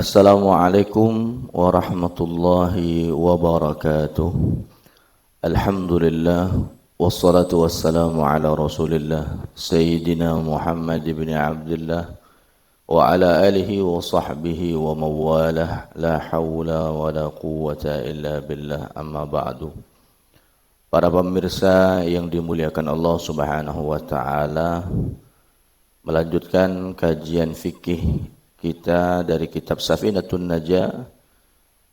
Assalamualaikum warahmatullahi wabarakatuh. Alhamdulillah wassalatu wassalamu ala Rasulillah Sayyidina Muhammad ibn Abdullah wa ala alihi wa sahbihi wa mawalah, la hawla wa la quwwata illa billah, amma ba'du. Para pemirsa yang dimuliakan Allah Subhanahu wa taala, melanjutkan kajian fikih kita dari kitab Safinatun Najah.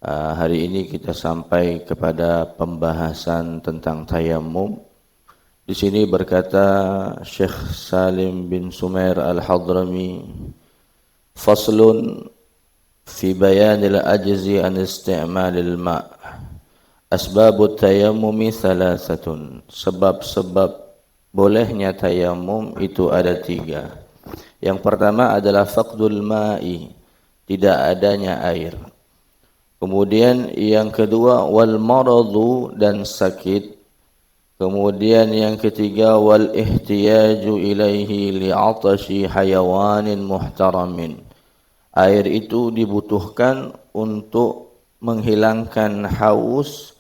Hari ini kita sampai kepada pembahasan tentang tayammum. Di sini berkata Syekh Salim bin Sumair Al-Hadrami, faslun fi bayanil ajzi an isti'malil ma'. Asbabut tayammumi thalathatun. Sebab-sebab bolehnya tayammum itu ada 3. Yang pertama adalah faqdul ma'i, tidak adanya air. Kemudian yang kedua wal maradu, dan sakit. Kemudian yang ketiga wal ihtiyaju ilaihi li'atashi hayawanin muhtaramin. Air itu dibutuhkan untuk menghilangkan haus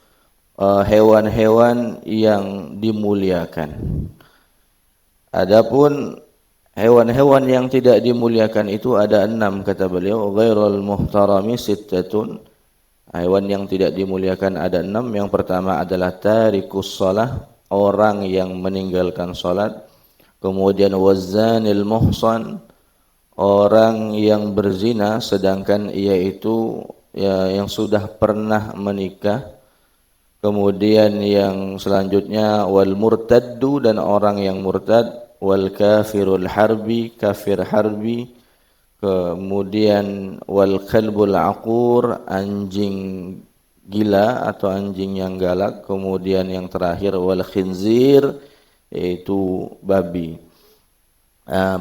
hewan-hewan yang dimuliakan. Adapun hewan-hewan yang tidak dimuliakan itu ada 6, kata beliau. Ghairul muhtarami sittatun. Hewan yang tidak dimuliakan ada 6. Yang pertama adalah tarikus shalah, orang yang meninggalkan salat. Kemudian wazanil muhsan, orang yang berzina sedangkan ia itu yang sudah pernah menikah. Kemudian yang selanjutnya wal murtaddu, dan orang yang murtad. Wal kafirul harbi, kafir harbi. Kemudian wal kalbul aqur, anjing gila atau anjing yang galak. Kemudian yang terakhir wal khinzir, yaitu babi.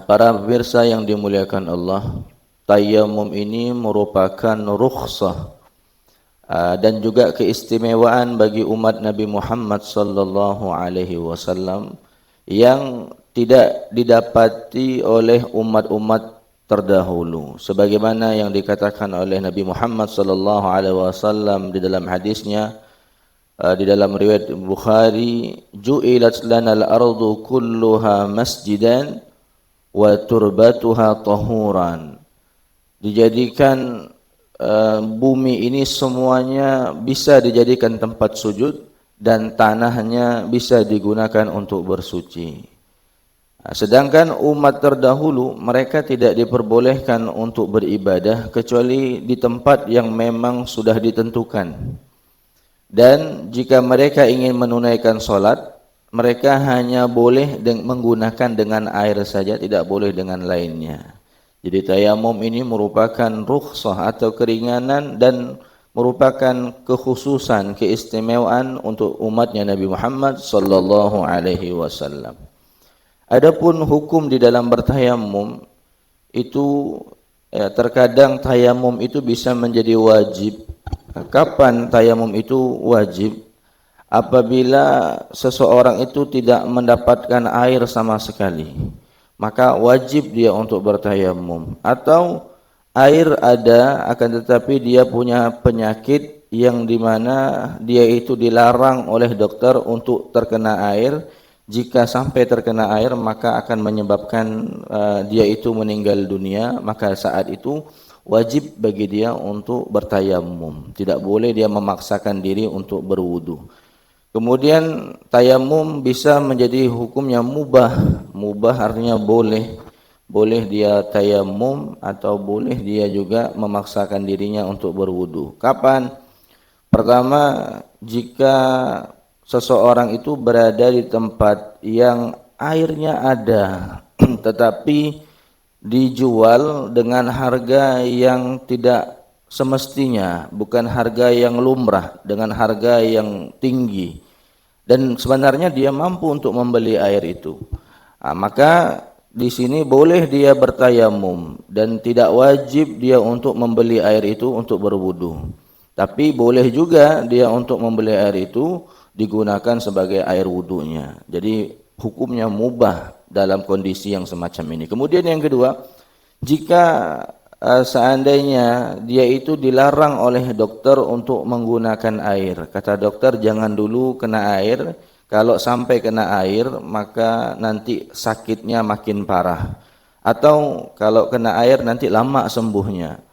Para pemirsa yang dimuliakan Allah, tayammum ini merupakan rukhsah dan juga keistimewaan bagi umat Nabi Muhammad sallallahu alaihi wasallam yang tidak didapati oleh umat-umat terdahulu, sebagaimana yang dikatakan oleh Nabi Muhammad sallallahu alaihi wasallam di dalam hadisnya, di dalam riwayat Bukhari, ju'ilat lanal ardu kulluha masjidan wa turbatuha tahuran. Dijadikan bumi ini semuanya bisa dijadikan tempat sujud dan tanahnya bisa digunakan untuk bersuci. Sedangkan umat terdahulu mereka tidak diperbolehkan untuk beribadah kecuali di tempat yang memang sudah ditentukan. Dan jika mereka ingin menunaikan solat, mereka hanya boleh menggunakan dengan air saja, tidak boleh dengan lainnya. Jadi tayamum ini merupakan rukhsah atau keringanan dan merupakan kekhususan, keistimewaan untuk umatnya Nabi Muhammad sallallahu alaihi wasallam. Adapun hukum di dalam bertayamum itu terkadang tayamum itu bisa menjadi wajib. Kapan tayamum itu wajib? Apabila seseorang itu tidak mendapatkan air sama sekali, maka wajib dia untuk bertayamum. Atau air ada akan tetapi dia punya penyakit yang dimana dia itu dilarang oleh dokter untuk terkena air. Jika sampai terkena air maka akan menyebabkan dia itu meninggal dunia, maka saat itu wajib bagi dia untuk bertayamum. Tidak boleh dia memaksakan diri untuk berwudu. Kemudian tayamum bisa menjadi hukumnya mubah. Mubah artinya boleh. Boleh dia tayamum atau boleh dia juga memaksakan dirinya untuk berwudu. Kapan? Pertama, jika seseorang itu berada di tempat yang airnya ada tetapi dijual dengan harga yang tidak semestinya, bukan harga yang lumrah, dengan harga yang tinggi, dan sebenarnya dia mampu untuk membeli air itu, maka di sini boleh dia bertayamum dan tidak wajib dia untuk membeli air itu untuk berwudu. Tapi boleh juga dia untuk membeli air itu digunakan sebagai air wudunya. Jadi hukumnya mubah dalam kondisi yang semacam ini. Kemudian yang kedua, jika seandainya dia itu dilarang oleh dokter untuk menggunakan air. Kata dokter jangan dulu kena air, kalau sampai kena air maka nanti sakitnya makin parah. Atau kalau kena air nanti lama sembuhnya.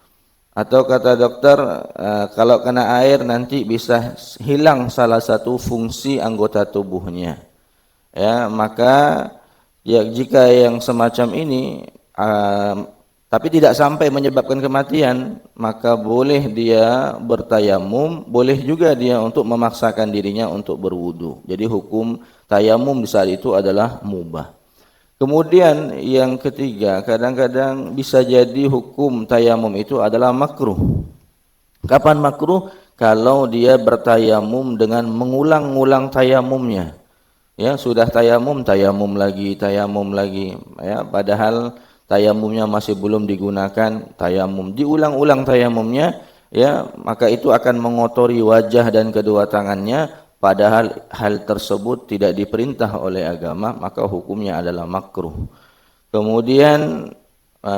Atau kata dokter kalau kena air nanti bisa hilang salah satu fungsi anggota tubuhnya. Ya, maka ya jika yang semacam ini tapi tidak sampai menyebabkan kematian, maka boleh dia bertayamum, boleh juga dia untuk memaksakan dirinya untuk berwudu. Jadi hukum tayamum di saat itu adalah mubah. Kemudian yang ketiga, kadang-kadang bisa jadi hukum tayamum itu adalah makruh. Kapan makruh? Kalau dia bertayamum dengan mengulang-ulang tayamumnya. Ya, sudah tayamum, tayamum lagi, ya, padahal tayamumnya masih belum digunakan, tayamum diulang-ulang tayamumnya, ya, maka itu akan mengotori wajah dan kedua tangannya, padahal hal tersebut tidak diperintah oleh agama, maka hukumnya adalah makruh. Kemudian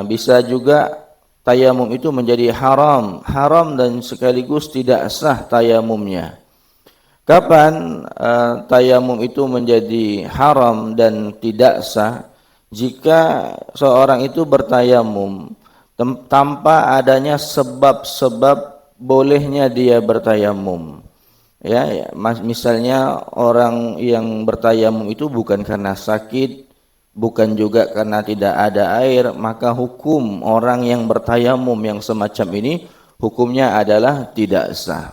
bisa juga tayamum itu menjadi haram dan sekaligus tidak sah tayamumnya. Kapan tayamum itu menjadi haram dan tidak sah? Jika seorang itu bertayamum tanpa adanya sebab-sebab bolehnya dia bertayamum. Ya, misalnya orang yang bertayamum itu bukan karena sakit, bukan juga karena tidak ada air, maka hukum orang yang bertayamum yang semacam ini hukumnya adalah tidak sah.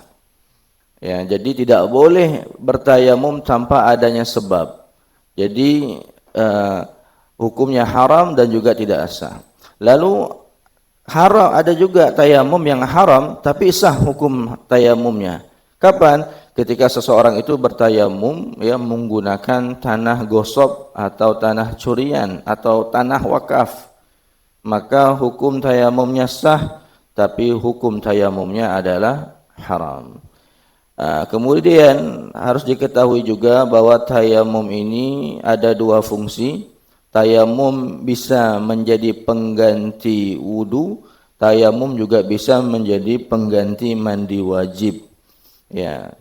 Ya, jadi tidak boleh bertayamum tanpa adanya sebab. Jadi hukumnya haram dan juga tidak sah. Lalu haram ada juga tayamum yang haram tapi sah hukum tayamumnya. Kapan? Ketika seseorang itu bertayamum ya menggunakan tanah gosok atau tanah curian atau tanah wakaf. Maka hukum tayamumnya sah tapi hukum tayamumnya adalah haram. Kemudian harus diketahui juga bahwa tayamum ini ada dua fungsi. Tayamum bisa menjadi pengganti wudu, tayamum juga bisa menjadi pengganti mandi wajib. Ya,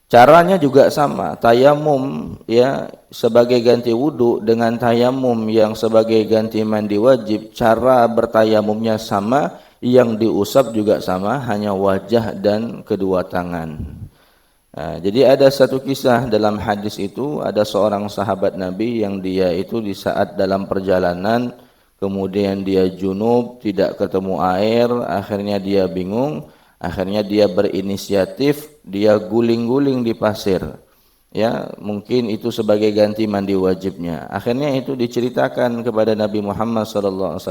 caranya juga sama. Tayamum ya sebagai ganti wudu dengan tayamum yang sebagai ganti mandi wajib, cara bertayamumnya sama, yang diusap juga sama, hanya wajah dan kedua tangan. Jadi ada satu kisah dalam hadis itu, ada seorang sahabat Nabi yang dia itu di saat dalam perjalanan, kemudian dia junub, tidak ketemu air, akhirnya dia bingung, akhirnya dia berinisiatif, dia guling-guling di pasir. Ya, mungkin itu sebagai ganti mandi wajibnya. Akhirnya itu diceritakan kepada Nabi Muhammad SAW,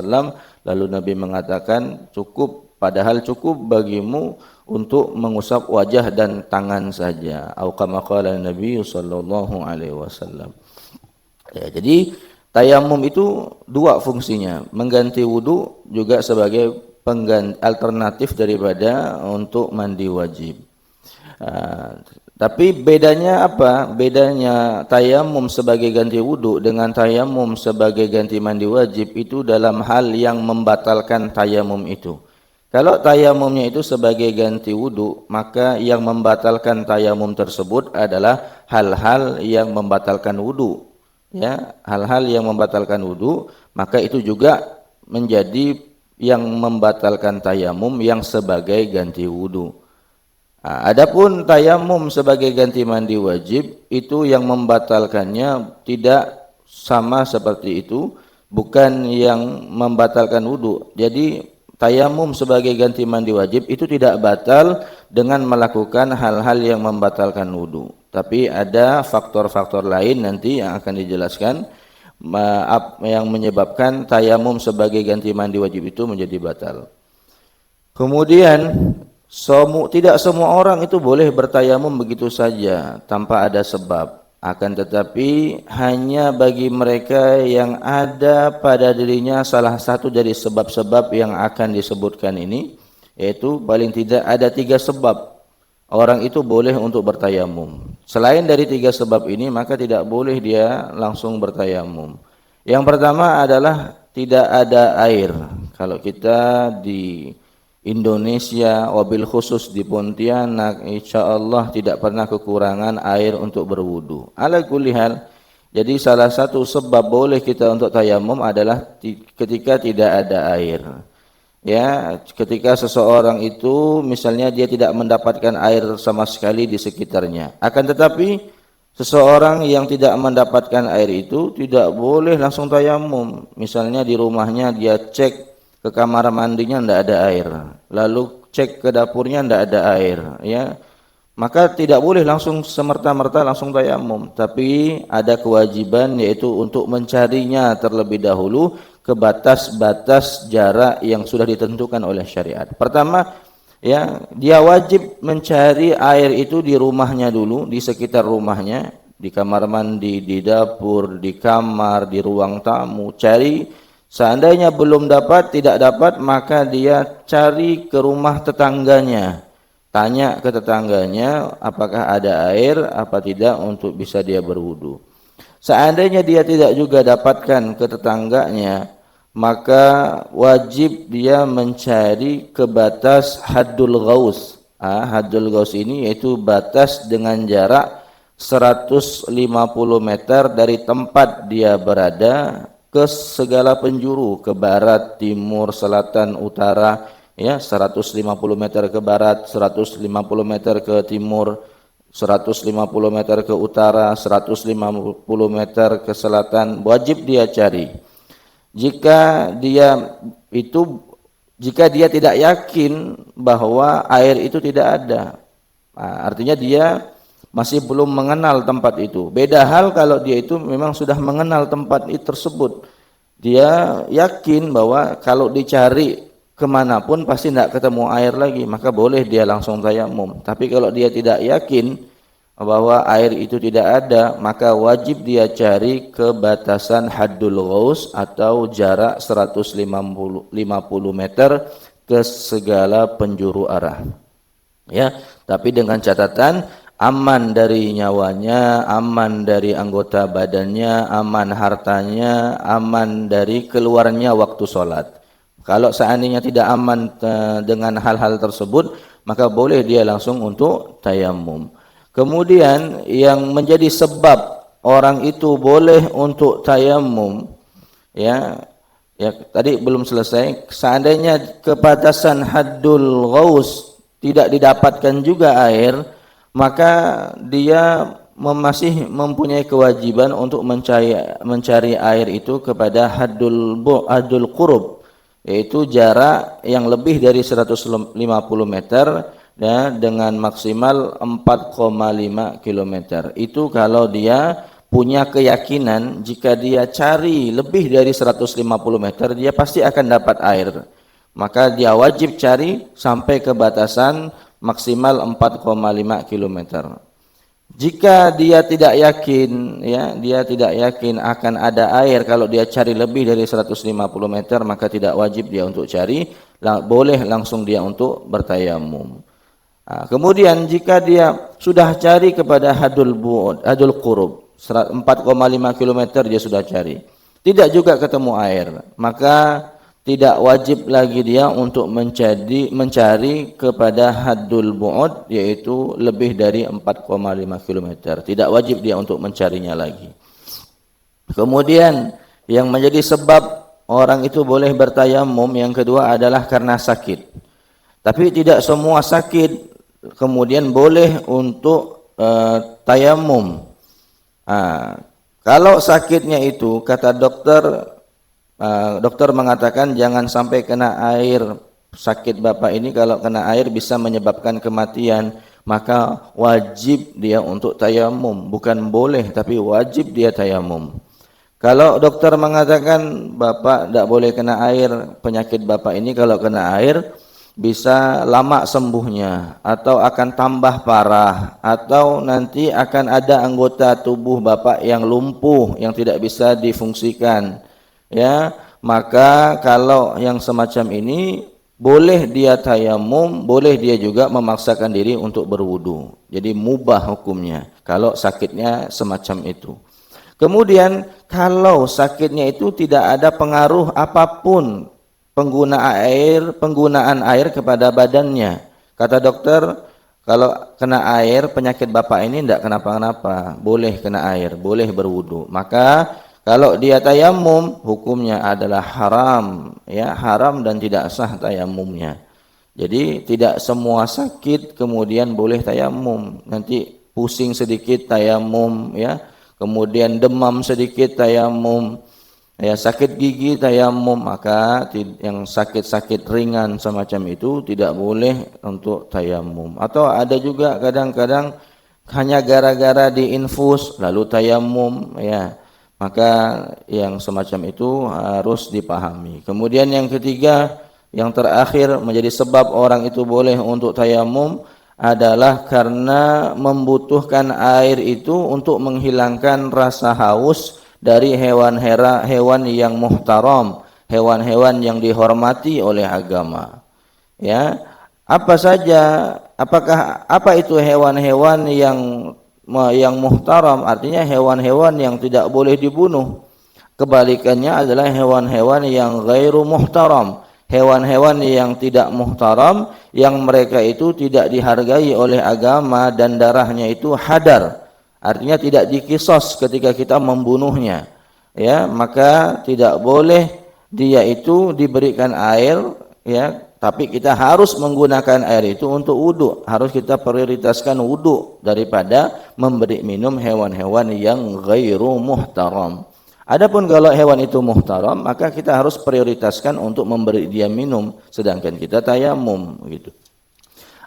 lalu Nabi mengatakan cukup, padahal cukup bagimu untuk mengusap wajah dan tangan saja. Atau kama qala Nabi sallallahu alaihi wasallam. Ya, jadi tayamum itu dua fungsinya, mengganti wudu juga sebagai pengganti alternatif daripada untuk mandi wajib. Tapi bedanya apa? Bedanya tayamum sebagai ganti wudu dengan tayamum sebagai ganti mandi wajib itu dalam hal yang membatalkan tayamum itu. Kalau tayamumnya itu sebagai ganti wudu, maka yang membatalkan tayamum tersebut adalah hal-hal yang membatalkan wudu. Ya, hal-hal yang membatalkan wudu, maka itu juga menjadi yang membatalkan tayamum yang sebagai ganti wudu. Adapun tayamum sebagai ganti mandi wajib, itu yang membatalkannya tidak sama seperti itu, bukan yang membatalkan wudu. Jadi tayamum sebagai ganti mandi wajib itu tidak batal dengan melakukan hal-hal yang membatalkan wudu. Tapi ada faktor-faktor lain nanti yang akan dijelaskan yang menyebabkan tayamum sebagai ganti mandi wajib itu menjadi batal. Kemudian tidak semua orang itu boleh bertayamum begitu saja tanpa ada sebab. Akan tetapi hanya bagi mereka yang ada pada dirinya salah satu dari sebab-sebab yang akan disebutkan ini, yaitu paling tidak ada 3 sebab orang itu boleh untuk bertayamum. Selain dari 3 sebab ini maka tidak boleh dia langsung bertayamum. Yang pertama adalah tidak ada air. Kalau kita di Indonesia, wabil khusus di Pontianak, insya Allah tidak pernah kekurangan air untuk berwudu. Ala kulli hal, jadi salah satu sebab boleh kita untuk tayamum adalah ketika tidak ada air. Ya, ketika seseorang itu misalnya dia tidak mendapatkan air sama sekali di sekitarnya. Akan tetapi seseorang yang tidak mendapatkan air itu tidak boleh langsung tayamum. Misalnya di rumahnya dia cek ke kamar mandinya tidak ada air, lalu cek ke dapurnya tidak ada air, ya, maka tidak boleh langsung semerta-merta langsung tayamum, tapi ada kewajiban yaitu untuk mencarinya terlebih dahulu ke batas-batas jarak yang sudah ditentukan oleh syariat. Pertama, ya, dia wajib mencari air itu di rumahnya dulu, di sekitar rumahnya, di kamar mandi, di dapur, di kamar, di ruang tamu, cari. Seandainya belum dapat, tidak dapat, maka dia cari ke rumah tetangganya. Tanya ke tetangganya apakah ada air apa tidak untuk bisa dia berwudu. Seandainya dia tidak juga dapatkan ke tetangganya, maka wajib dia mencari ke batas haddul ghaus. Haddul ghaus ini yaitu batas dengan jarak 150 meter dari tempat dia berada ke segala penjuru, ke barat, timur, selatan, utara, ya, 150 meter ke barat, 150 meter ke timur, 150 meter ke utara, 150 meter ke selatan, wajib dia cari. Jika dia tidak yakin bahwa air itu tidak ada, artinya dia masih belum mengenal tempat itu. Beda hal kalau dia itu memang sudah mengenal tempat itu tersebut. Dia yakin bahwa kalau dicari kemanapun pasti tidak ketemu air lagi, maka boleh dia langsung tayamum. Tapi kalau dia tidak yakin bahwa air itu tidak ada, maka wajib dia cari ke batasan haddul ghaus atau jarak 150 meter ke segala penjuru arah. Ya, tapi dengan catatan aman dari nyawanya, aman dari anggota badannya, aman hartanya, aman dari keluarnya waktu sholat. Kalau seandainya tidak aman dengan hal-hal tersebut, maka boleh dia langsung untuk tayamum. Kemudian yang menjadi sebab orang itu boleh untuk tayamum, ya tadi belum selesai. Seandainya kebatasan haddul ghaus tidak didapatkan juga air, maka dia masih mempunyai kewajiban untuk mencari air itu kepada haddul qurub, yaitu jarak yang lebih dari 150 meter ya, dengan maksimal 4,5 km. Itu kalau dia punya keyakinan jika dia cari lebih dari 150 meter dia pasti akan dapat air. Maka dia wajib cari sampai ke batasan maksimal 4,5 km. Jika dia tidak yakin, ya, dia tidak yakin akan ada air kalau dia cari lebih dari 150 meter, maka tidak wajib dia untuk cari, boleh langsung dia untuk bertayamum. Kemudian jika dia sudah cari kepada haddul qurub, 4,5 km dia sudah cari, tidak juga ketemu air, maka tidak wajib lagi dia untuk mencari kepada haddul bu'ud, yaitu lebih dari 4,5 km. Tidak wajib dia untuk mencarinya lagi. Kemudian yang menjadi sebab orang itu boleh bertayamum yang kedua adalah karena sakit. Tapi tidak semua sakit kemudian boleh untuk tayamum. Kalau sakitnya itu kata dokter mengatakan jangan sampai kena air. Sakit bapak ini kalau kena air bisa menyebabkan kematian, maka wajib dia untuk tayamum. Bukan boleh tapi wajib dia tayamum. Kalau dokter mengatakan bapak tidak boleh kena air, penyakit bapak ini kalau kena air bisa lama sembuhnya atau akan tambah parah atau nanti akan ada anggota tubuh bapak yang lumpuh yang tidak bisa difungsikan, ya, maka kalau yang semacam ini boleh dia tayamum, boleh dia juga memaksakan diri untuk berwudu. Jadi mubah hukumnya kalau sakitnya semacam itu. Kemudian kalau sakitnya itu tidak ada pengaruh apapun penggunaan air kepada badannya. Kata dokter, kalau kena air penyakit bapak ini tidak kenapa-kenapa, boleh kena air, boleh berwudu. Maka kalau dia tayamum, hukumnya adalah haram, ya, haram dan tidak sah tayamumnya. Jadi tidak semua sakit kemudian boleh tayamum. Nanti pusing sedikit tayamum, ya. Kemudian demam sedikit tayamum. Ya, sakit gigi tayamum, maka yang sakit-sakit ringan semacam itu tidak boleh untuk tayamum. Atau ada juga kadang-kadang hanya gara-gara diinfus lalu tayamum, ya. Maka yang semacam itu harus dipahami. Kemudian yang ketiga, yang terakhir menjadi sebab orang itu boleh untuk tayamum adalah karena membutuhkan air itu untuk menghilangkan rasa haus dari hewan yang muhtaram, hewan-hewan yang dihormati oleh agama. Ya, apa saja? Apa itu hewan-hewan yang muhtaram? Artinya hewan-hewan yang tidak boleh dibunuh. Kebalikannya adalah hewan-hewan yang ghairu muhtaram. Hewan-hewan yang tidak muhtaram, yang mereka itu tidak dihargai oleh agama dan darahnya itu hadar. Artinya tidak dikisos ketika kita membunuhnya, ya, maka tidak boleh dia itu diberikan air, ya, tapi kita harus menggunakan air itu untuk wudu. Harus kita prioritaskan wudu daripada memberi minum hewan-hewan yang ghairu muhtaram. Adapun kalau hewan itu muhtaram, maka kita harus prioritaskan untuk memberi dia minum, sedangkan kita tayamum, gitu.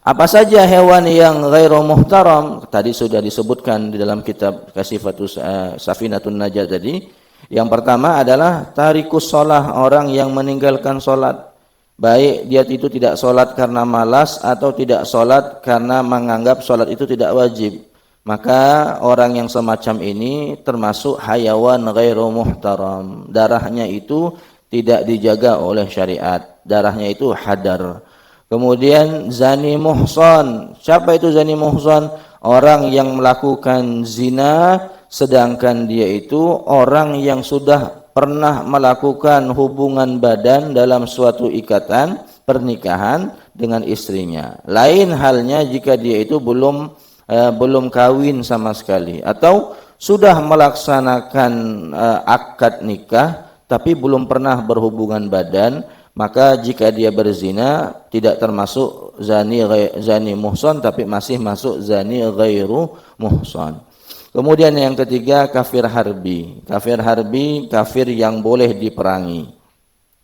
Apa saja hewan yang ghairu muhtaram? Tadi sudah disebutkan di dalam kitab Kasifatus Safinatun Najah tadi. Yang pertama adalah tarikus shalah, orang yang meninggalkan salat. Baik dia itu tidak salat karena malas atau tidak salat karena menganggap salat itu tidak wajib. Maka orang yang semacam ini termasuk hayawan ghairu muhtaram. Darahnya itu tidak dijaga oleh syariat. Darahnya itu hadar. Kemudian zani muhsan. Siapa itu zani muhsan? Orang yang melakukan zina sedangkan dia itu orang yang sudah pernah melakukan hubungan badan dalam suatu ikatan pernikahan dengan istrinya. Lain halnya jika dia itu belum kawin sama sekali atau sudah melaksanakan akad nikah tapi belum pernah berhubungan badan. Maka jika dia berzina tidak termasuk zani muhsan, tapi masih masuk zani ghairu muhsan. Kemudian yang ketiga, kafir harbi. Kafir harbi, kafir yang boleh diperangi.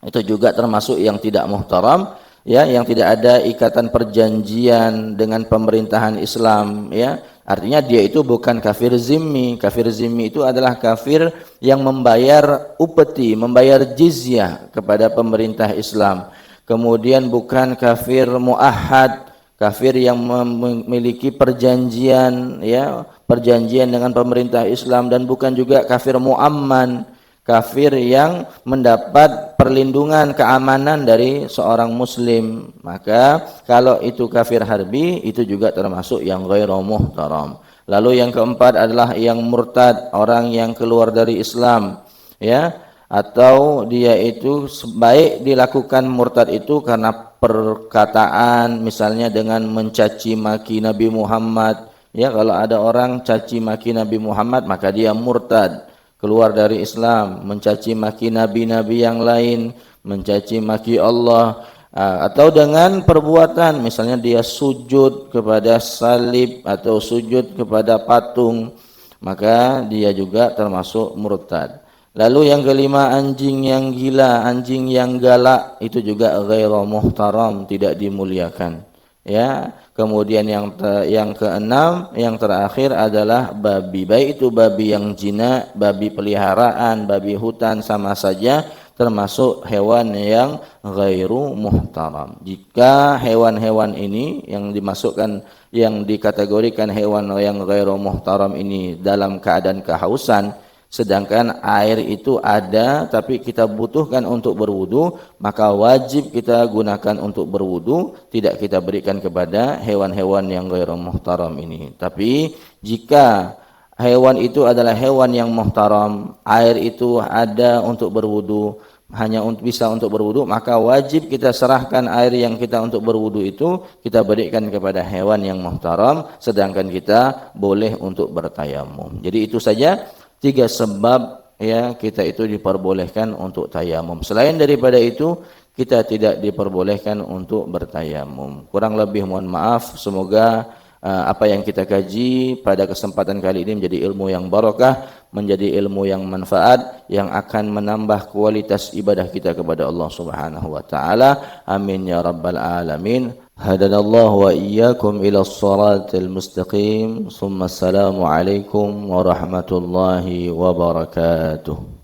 Itu juga termasuk yang tidak muhtaram, ya, yang tidak ada ikatan perjanjian dengan pemerintahan Islam, ya. Artinya dia itu bukan kafir zimmi. Kafir zimmi itu adalah kafir yang membayar upeti, membayar jizyah kepada pemerintah Islam. Kemudian bukan kafir muahad, kafir yang memiliki perjanjian, ya, perjanjian dengan pemerintah Islam, dan bukan juga kafir muamman, kafir yang mendapat perlindungan keamanan dari seorang muslim. Maka kalau itu kafir harbi, itu juga termasuk yang ghairu muhtaram. Lalu yang keempat adalah yang murtad, orang yang keluar dari Islam, ya, atau dia itu baik dilakukan murtad itu karena perkataan, misalnya dengan mencaci maki Nabi Muhammad, ya, kalau ada orang caci maki Nabi Muhammad maka dia murtad, keluar dari Islam, mencaci maki nabi-nabi yang lain, mencaci maki Allah, atau dengan perbuatan, misalnya dia sujud kepada salib atau sujud kepada patung, maka dia juga termasuk murtad. Lalu yang kelima, anjing yang gila, anjing yang galak, itu juga ghairu muhtaram, tidak dimuliakan, ya. Kemudian yang keenam, yang terakhir adalah babi. Baik itu babi yang jina, babi peliharaan, babi hutan, sama saja termasuk hewan yang ghairu muhtaram. Jika hewan-hewan ini yang dimasukkan, yang dikategorikan hewan yang ghairu muhtaram ini dalam keadaan kehausan, sedangkan air itu ada tapi kita butuhkan untuk berwudu, maka wajib kita gunakan untuk berwudu, tidak kita berikan kepada hewan-hewan yang ghairu muhtaram ini. Tapi jika hewan itu adalah hewan yang muhtaram, air itu ada untuk berwudu, hanya bisa untuk berwudu, maka wajib kita serahkan air yang kita untuk berwudu itu kita berikan kepada hewan yang muhtaram, sedangkan kita boleh untuk bertayamum. Jadi itu saja 3 sebab ya kita itu diperbolehkan untuk tayamum. Selain daripada itu kita tidak diperbolehkan untuk bertayamum. Kurang lebih mohon maaf, semoga apa yang kita kaji pada kesempatan kali ini menjadi ilmu yang barakah, menjadi ilmu yang manfaat, yang akan menambah kualitas ibadah kita kepada Allah Subhanahu wa taala. Amin ya rabbal alamin. Hadanallahu wa iyyakum ila shiratal mustaqim. Assalamu alaikum warahmatullahi wabarakatuh.